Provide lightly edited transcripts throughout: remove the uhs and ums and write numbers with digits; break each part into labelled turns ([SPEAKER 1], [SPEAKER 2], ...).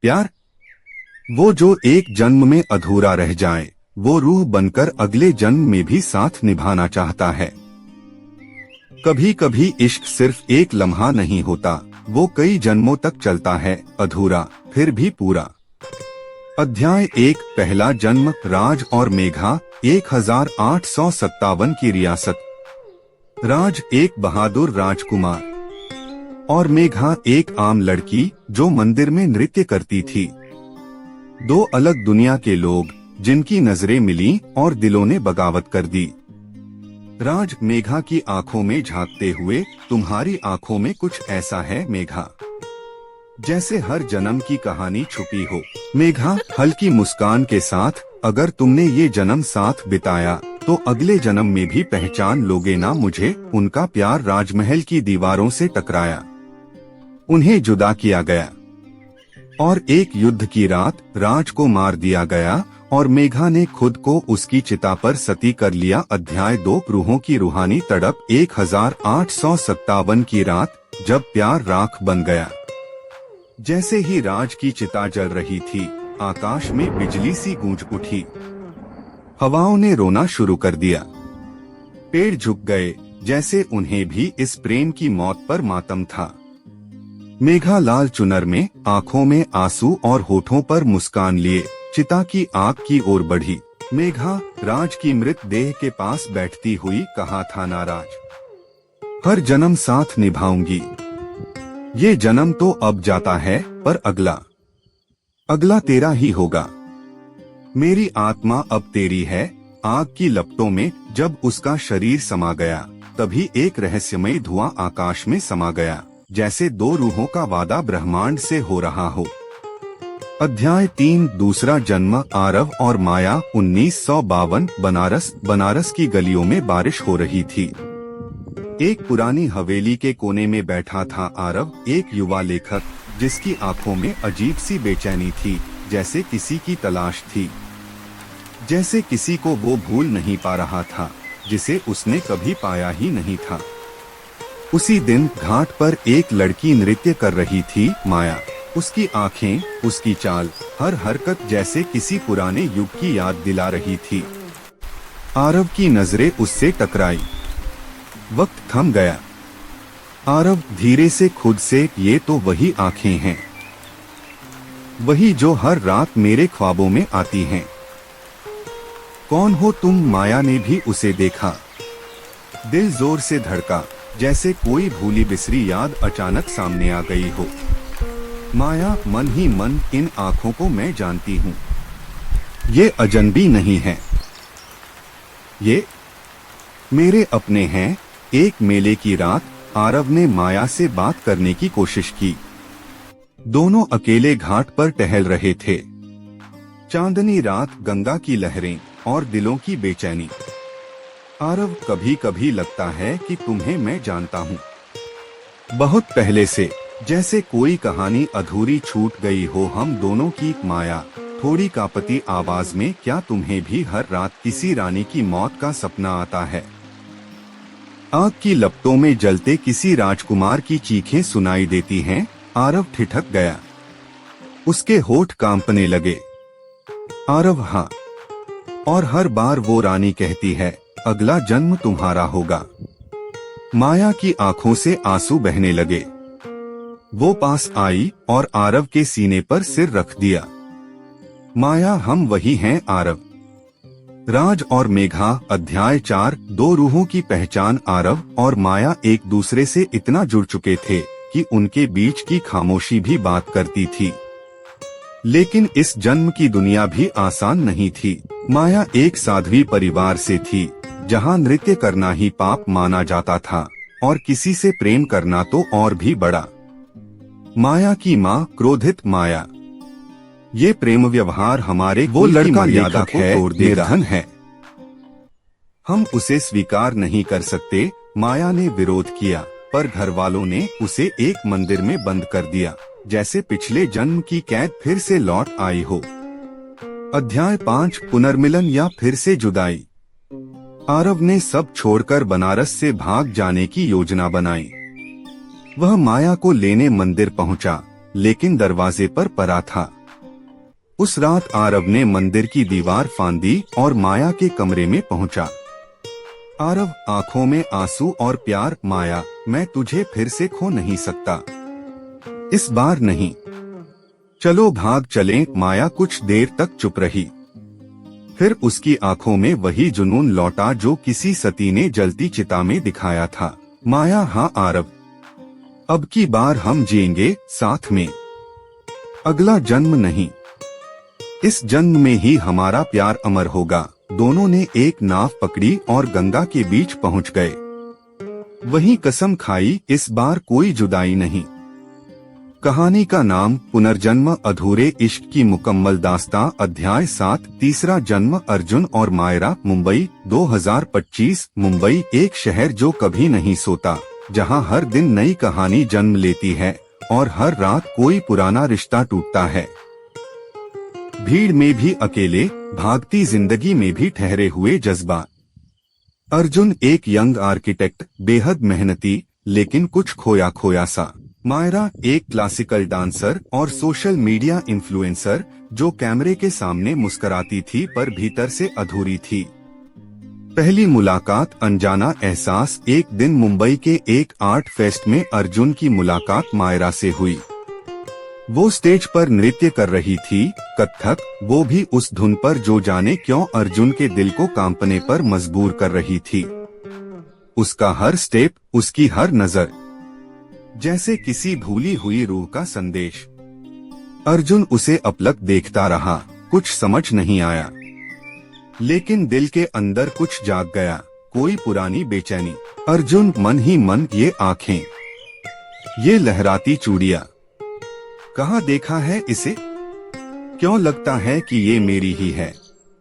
[SPEAKER 1] प्यार, वो जो एक जन्म में अधूरा रह जाए, वो रूह बनकर अगले जन्म में भी साथ निभाना चाहता है। कभी कभी इश्क सिर्फ एक लम्हा नहीं होता, वो कई जन्मों तक चलता है, अधूरा फिर भी पूरा। अध्याय 1, पहला जन्म। राज और मेघा। 1857 की रियासत। राज एक बहादुर राजकुमार और मेघा एक आम लड़की जो मंदिर में नृत्य करती थी। दो अलग दुनिया के लोग जिनकी नजरें मिली और दिलों ने बगावत कर दी। राज मेघा की आंखों में झांकते हुए, तुम्हारी आंखों में कुछ ऐसा है मेघा, जैसे हर जन्म की कहानी छुपी हो। मेघा हल्की मुस्कान के साथ, अगर तुमने ये जन्म साथ बिताया तो अगले जन्म में भी पहचान लोगे ना मुझे। उनका प्यार राजमहल की दीवारों से टकराया, उन्हें जुदा किया गया और एक युद्ध की रात राज को मार दिया गया और मेघा ने खुद को उसकी चिता पर सती कर लिया। अध्याय 2, रूहों की रूहानी तड़प। 1857 की रात, जब प्यार राख बन गया। जैसे ही राज की चिता जल रही थी, आकाश में बिजली सी गूंज उठी। हवाओं ने रोना शुरू कर दिया। पेड़ झुक गए, जैसे उन्हें भी इस प्रेम की मौत पर मातम था। मेघा लाल चुनर में, आंखों में आंसू और होठों पर मुस्कान लिए, चिता की आग की ओर बढ़ी। मेघा राज की मृत देह के पास बैठती हुई कहा था ना राज, हर जन्म साथ निभाऊंगी। ये जन्म तो अब जाता है, पर अगला तेरा ही होगा। मेरी आत्मा अब तेरी है। आग की लपटों में जब उसका शरीर समा गया, तभी एक रहस्यमयी धुआं आकाश में समा गया, जैसे दो रूहों का वादा ब्रह्मांड से हो रहा हो। अध्याय 3, दूसरा जन्म। आरव और माया। 1952 बनारस की गलियों में बारिश हो रही थी। एक पुरानी हवेली के कोने में बैठा था आरव, एक युवा लेखक जिसकी आंखों में अजीब सी बेचैनी थी, जैसे किसी की तलाश थी, जैसे किसी को वो भूल नहीं पा रहा था जिसे उसने कभी पाया ही नहीं था। उसी दिन घाट पर एक लड़की नृत्य कर रही थी, माया। उसकी आंखें, उसकी चाल, हर हरकत जैसे किसी पुराने युग की याद दिला रही थी। आरव की नजरें उससे टकराई। वक्त थम गया। आरव धीरे से खुद से, ये तो वही आंखें हैं, वही जो हर रात मेरे ख्वाबों में आती हैं। कौन हो तुम? माया ने भी उसे देखा। दिल जोर से धड़का, जैसे कोई भूली बिसरी याद अचानक सामने आ गई हो। माया, मन ही मन, इन आंखों को मैं जानती हूँ। ये अजनबी नहीं है, ये मेरे अपने हैं। एक मेले की रात आरव ने माया से बात करने की कोशिश की। दोनों अकेले घाट पर टहल रहे थे। चांदनी रात, गंगा की लहरें और दिलों की बेचैनी। आरव, कभी कभी लगता है कि तुम्हें मैं जानता हूँ, बहुत पहले से, जैसे कोई कहानी अधूरी छूट गई हो हम दोनों की। माया थोड़ी कांपती आवाज में, क्या तुम्हें भी हर रात किसी रानी की मौत का सपना आता है? आग की लपटों में जलते किसी राजकुमार की चीखें सुनाई देती हैं। आरव ठिठक गया, उसके होठ कांपने लगे। आरव, हाँ, और हर बार वो रानी कहती है, अगला जन्म तुम्हारा होगा। माया की आंखों से आंसू बहने लगे। वो पास आई और आरव के सीने पर सिर रख दिया। माया, हम वही हैं आरव। राज और मेघा। अध्याय 4, दो रूहों की पहचान। आरव और माया एक दूसरे से इतना जुड़ चुके थे कि उनके बीच की खामोशी भी बात करती थी। लेकिन इस जन्म की दुनिया भी आसान नहीं थी। माया एक साध्वी परिवार से थी, जहां नृत्य करना ही पाप माना जाता था और किसी से प्रेम करना तो और भी बड़ा। माया की माँ, क्रोधित माया, ये प्रेम व्यवहार हमारे वो लड़का मर्यादा को तोड़ देगा है, हम उसे स्वीकार नहीं कर सकते। माया ने विरोध किया, पर घर वालों ने उसे एक मंदिर में बंद कर दिया, जैसे पिछले जन्म की कैद फिर से लौट आई हो। अध्याय 5, पुनर्मिलन या फिर से जुदाई। आरव ने सब छोड़कर बनारस से भाग जाने की योजना बनाई। वह माया को लेने मंदिर पहुंचा, लेकिन दरवाजे पर पड़ा था। उस रात आरव ने मंदिर की दीवार फांदी और माया के कमरे में पहुंचा। आरव आंखों में आंसू और प्यार। माया, मैं तुझे फिर से खो नहीं सकता, इस बार नहीं। चलो भाग चलें। माया कुछ देर तक चुप रही, फिर उसकी आंखों में वही जुनून लौटा जो किसी सती ने जलती चिता में दिखाया था। माया, हाँ आरव, अब की बार हम जिएंगे साथ में, अगला जन्म नहीं, इस जन्म में ही हमारा प्यार अमर होगा। दोनों ने एक नाव पकड़ी और गंगा के बीच पहुंच गए। वहीं कसम खाई, इस बार कोई जुदाई नहीं। कहानी का नाम पुनर्जन्म अधूरे इश्क की मुकम्मल दास्तां, अध्याय 7, तीसरा जन्म। अर्जुन और मायरा। मुंबई 2025। मुंबई एक शहर जो कभी नहीं सोता, जहां हर दिन नई कहानी जन्म लेती है और हर रात कोई पुराना रिश्ता टूटता है। भीड़ में भी अकेले, भागती जिंदगी में भी ठहरे हुए जज्बा। अर्जुन एक यंग आर्किटेक्ट, बेहद मेहनती लेकिन कुछ खोया खोया सा। मायरा एक क्लासिकल डांसर और सोशल मीडिया इन्फ्लुएंसर जो कैमरे के सामने मुस्कुराती थी पर भीतर से अधूरी थी। पहली मुलाकात, अनजाना एहसास। एक दिन मुंबई के एक आर्ट फेस्ट में अर्जुन की मुलाकात मायरा से हुई। वो स्टेज पर नृत्य कर रही थी, कथक, वो भी उस धुन पर जो जाने क्यों अर्जुन के दिल को कांपने पर मजबूर कर रही थी। उसका हर स्टेप, उसकी हर नजर, जैसे किसी भूली हुई रूह का संदेश। अर्जुन उसे अपलक देखता रहा, कुछ समझ नहीं आया, लेकिन दिल के अंदर कुछ जाग गया, कोई पुरानी बेचैनी। अर्जुन मन ही मन, ये आंखें, ये लहराती चूड़ियां, कहाँ देखा है इसे, क्यों लगता है कि ये मेरी ही है।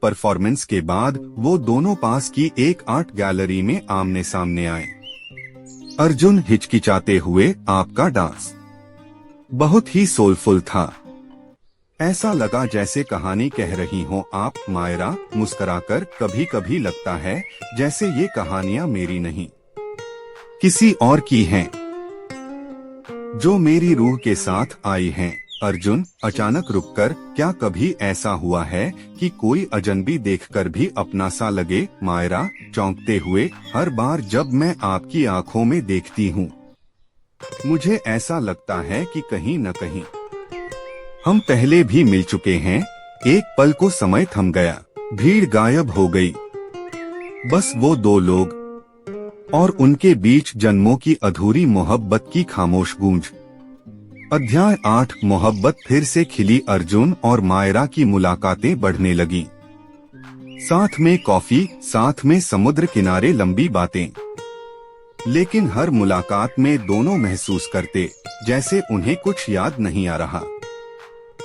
[SPEAKER 1] परफॉर्मेंस के बाद वो दोनों पास की एक आर्ट गैलरी में आमने सामने आए। अर्जुन हिचकिचाते हुए, आपका डांस बहुत ही सोलफुल था, ऐसा लगा जैसे कहानी कह रही हो आप। मायरा मुस्कुराकर, कभी कभी लगता है जैसे ये कहानियां मेरी नहीं, किसी और की हैं, जो मेरी रूह के साथ आई हैं। अर्जुन अचानक रुककर, क्या कभी ऐसा हुआ है कि कोई अजनबी देखकर भी अपना सा लगे। मायरा चौंकते हुए, हर बार जब मैं आपकी आंखों में देखती हूँ मुझे ऐसा लगता है कि कहीं न कहीं हम पहले भी मिल चुके हैं। एक पल को समय थम गया, भीड़ गायब हो गई, बस वो दो लोग और उनके बीच जन्मों की अधूरी मोहब्बत की खामोश गूंज। अध्याय 8, मोहब्बत फिर से खिली। अर्जुन और मायरा की मुलाकातें बढ़ने लगी, साथ में कॉफी, साथ में समुद्र किनारे लंबी बातें। लेकिन हर मुलाकात में दोनों महसूस करते जैसे उन्हें कुछ याद नहीं आ रहा,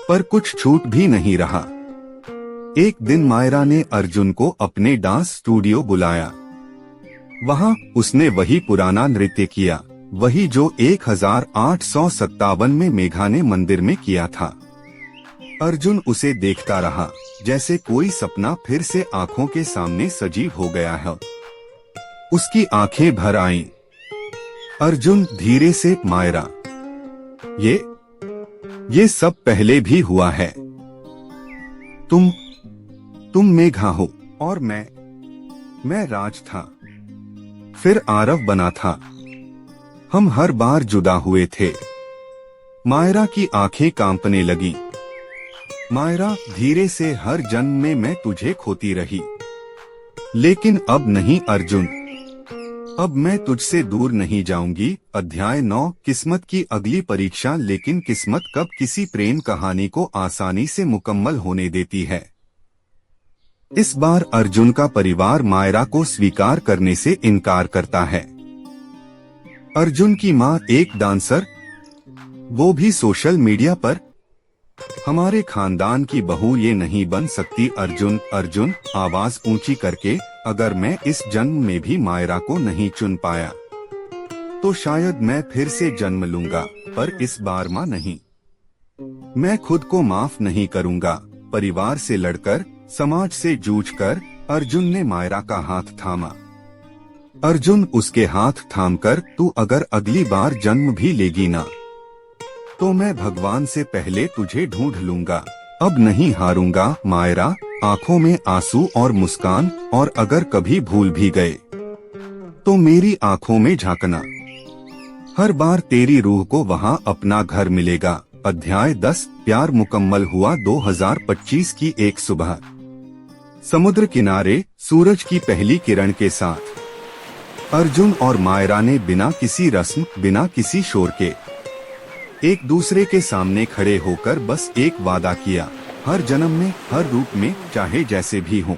[SPEAKER 1] पर कुछ छूट भी नहीं रहा। एक दिन मायरा ने अर्जुन को अपने डांस स्टूडियो बुलाया। वहां उसने वही पुराना नृत्य किया, वही जो 1857 में मेघा ने मंदिर में किया था। अर्जुन उसे देखता रहा, जैसे कोई सपना फिर से आंखों के सामने सजीव हो गया है। उसकी आंखें भर आईं। अर्जुन धीरे से, मायरा, ये सब पहले भी हुआ है। तुम मेघा हो और मैं राज था, फिर आरव बना था। हम हर बार जुदा हुए थे। मायरा की आंखें कांपने लगी। मायरा धीरे से, हर जन्म में मैं तुझे खोती रही, लेकिन अब नहीं अर्जुन, अब मैं तुझसे दूर नहीं जाऊंगी। अध्याय 9, किस्मत की अगली परीक्षा। लेकिन किस्मत कब किसी प्रेम कहानी को आसानी से मुकम्मल होने देती है। इस बार अर्जुन का परिवार मायरा को स्वीकार करने से इनकार करता है। अर्जुन की माँ एक डांसर, वो भी सोशल मीडिया पर। हमारे खानदान की बहू ये नहीं बन सकती। अर्जुन आवाज ऊंची करके, अगर मैं इस जन्म में भी मायरा को नहीं चुन पाया तो शायद मैं फिर से जन्म लूंगा, पर इस बार माँ नहीं। मैं खुद को माफ नहीं करूंगा। परिवार से लड़कर, समाज से जूझकर अर्जुन ने मायरा का हाथ थामा। अर्जुन उसके हाथ थामकर, तू अगर अगली बार जन्म भी लेगी ना तो मैं भगवान से पहले तुझे ढूंढ लूंगा। अब नहीं हारूंगा मायरा। आंखों में आंसू और मुस्कान, और अगर कभी भूल भी गए तो मेरी आंखों में झांकना। हर बार तेरी रूह को वहाँ अपना घर मिलेगा। अध्याय 10। प्यार मुकम्मल हुआ 2025 की एक सुबह। समुद्र किनारे सूरज की पहली किरण के साथ अर्जुन और मायरा ने बिना किसी रस्म, बिना किसी शोर के एक दूसरे के सामने खड़े होकर बस एक वादा किया, हर जन्म में, हर रूप में, चाहे जैसे भी हो,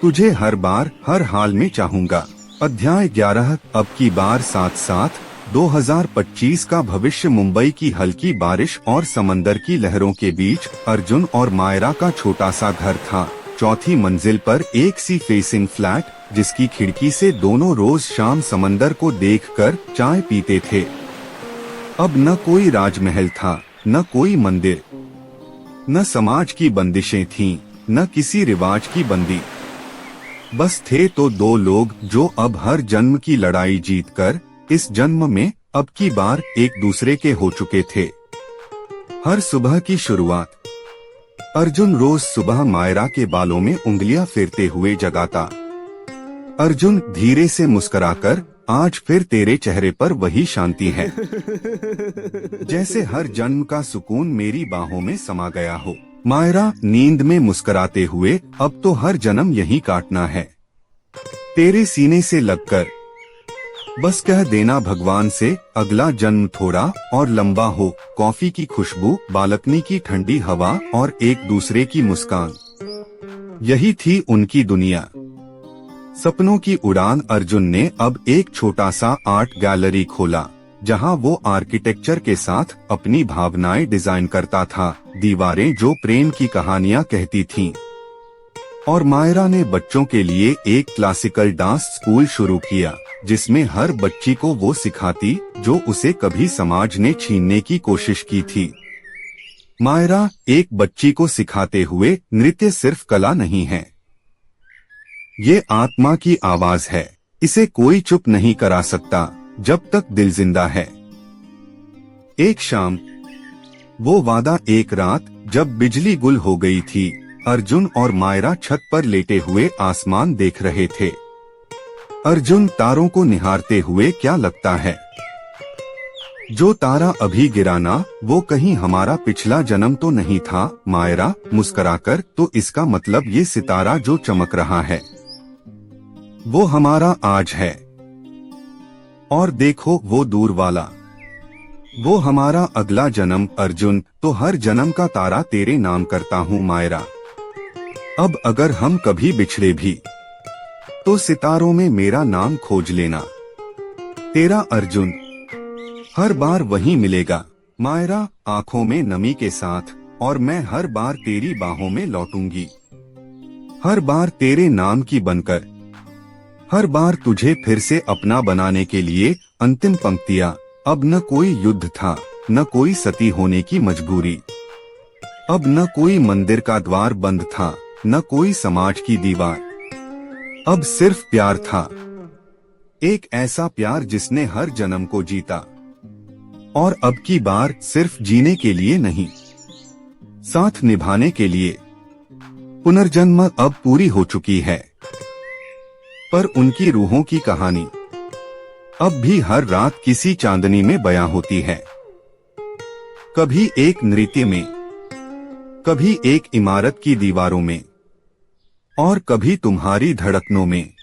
[SPEAKER 1] तुझे हर बार, हर हाल में चाहूंगा। अध्याय 11। अब की बार साथ साथ 2025 का भविष्य। मुंबई की हल्की बारिश और समंदर की लहरों के बीच अर्जुन और मायरा का छोटा सा घर था। चौथी मंजिल पर एक सी फेसिंग फ्लैट, जिसकी खिड़की से दोनों रोज शाम समंदर को देखकर चाय पीते थे। अब न कोई राजमहल था, न कोई मंदिर, न समाज की बंदिशें थीं, न किसी रिवाज की बंदी। बस थे तो दो लोग जो अब हर जन्म की लड़ाई जीतकर इस जन्म में अब की बार एक दूसरे के हो चुके थे। हर सुबह की शुरुआत अर्जुन रोज सुबह मायरा के बालों में उंगलियां फेरते हुए जगाता। अर्जुन धीरे से मुस्कुराकर, आज फिर तेरे चेहरे पर वही शांति है, जैसे हर जन्म का सुकून मेरी बाहों में समा गया हो। मायरा नींद में मुस्कुराते हुए, अब तो हर जन्म यही काटना है, तेरे सीने से लगकर। बस कह देना भगवान से, अगला जन्म थोड़ा और लंबा हो। कॉफी की खुशबू, बालकनी की ठंडी हवा और एक दूसरे की मुस्कान, यही थी उनकी दुनिया। सपनों की उड़ान। अर्जुन ने अब एक छोटा सा आर्ट गैलरी खोला, जहां वो आर्किटेक्चर के साथ अपनी भावनाएं डिजाइन करता था। दीवारें जो प्रेम की कहानियां कहती थीं। और मायरा ने बच्चों के लिए एक क्लासिकल डांस स्कूल शुरू किया, जिसमें हर बच्ची को वो सिखाती जो उसे कभी समाज ने छीनने की कोशिश की थी। मायरा एक बच्ची को सिखाते हुए, नृत्य सिर्फ कला नहीं है, ये आत्मा की आवाज है, इसे कोई चुप नहीं करा सकता जब तक दिल जिंदा है। एक शाम, वो वादा। एक रात जब बिजली गुल हो गई थी, अर्जुन और मायरा छत पर लेटे हुए आसमान देख रहे थे। अर्जुन तारों को निहारते हुए, क्या लगता है जो तारा अभी गिरा ना, वो कहीं हमारा पिछला जन्म तो नहीं था? मायरा मुस्कुराकर, तो इसका मतलब ये सितारा जो चमक रहा है वो हमारा आज है। और देखो वो दूर वाला, वो हमारा अगला जन्म। अर्जुन, तो हर जन्म का तारा तेरे नाम करता हूँ मायरा। अब अगर हम कभी बिछड़े भी तो सितारों में मेरा नाम खोज लेना। तेरा अर्जुन हर बार वही मिलेगा। मायरा आंखों में नमी के साथ, और मैं हर बार तेरी बाहों में लौटूंगी, हर बार तेरे नाम की बनकर, हर बार तुझे फिर से अपना बनाने के लिए। अंतिम पंक्तियां। अब न कोई युद्ध था, न कोई सती होने की मजबूरी, अब न कोई मंदिर का द्वार बंद था, न कोई समाज की दीवार। अब सिर्फ प्यार था, एक ऐसा प्यार जिसने हर जन्म को जीता। और अब की बार सिर्फ जीने के लिए नहीं, साथ निभाने के लिए। पुनर्जन्म अब पूरी हो चुकी है, पर उनकी रूहों की कहानी अब भी हर रात किसी चांदनी में बयां होती है। कभी एक नृत्य में, कभी एक इमारत की दीवारों में, और कभी तुम्हारी धड़कनों में।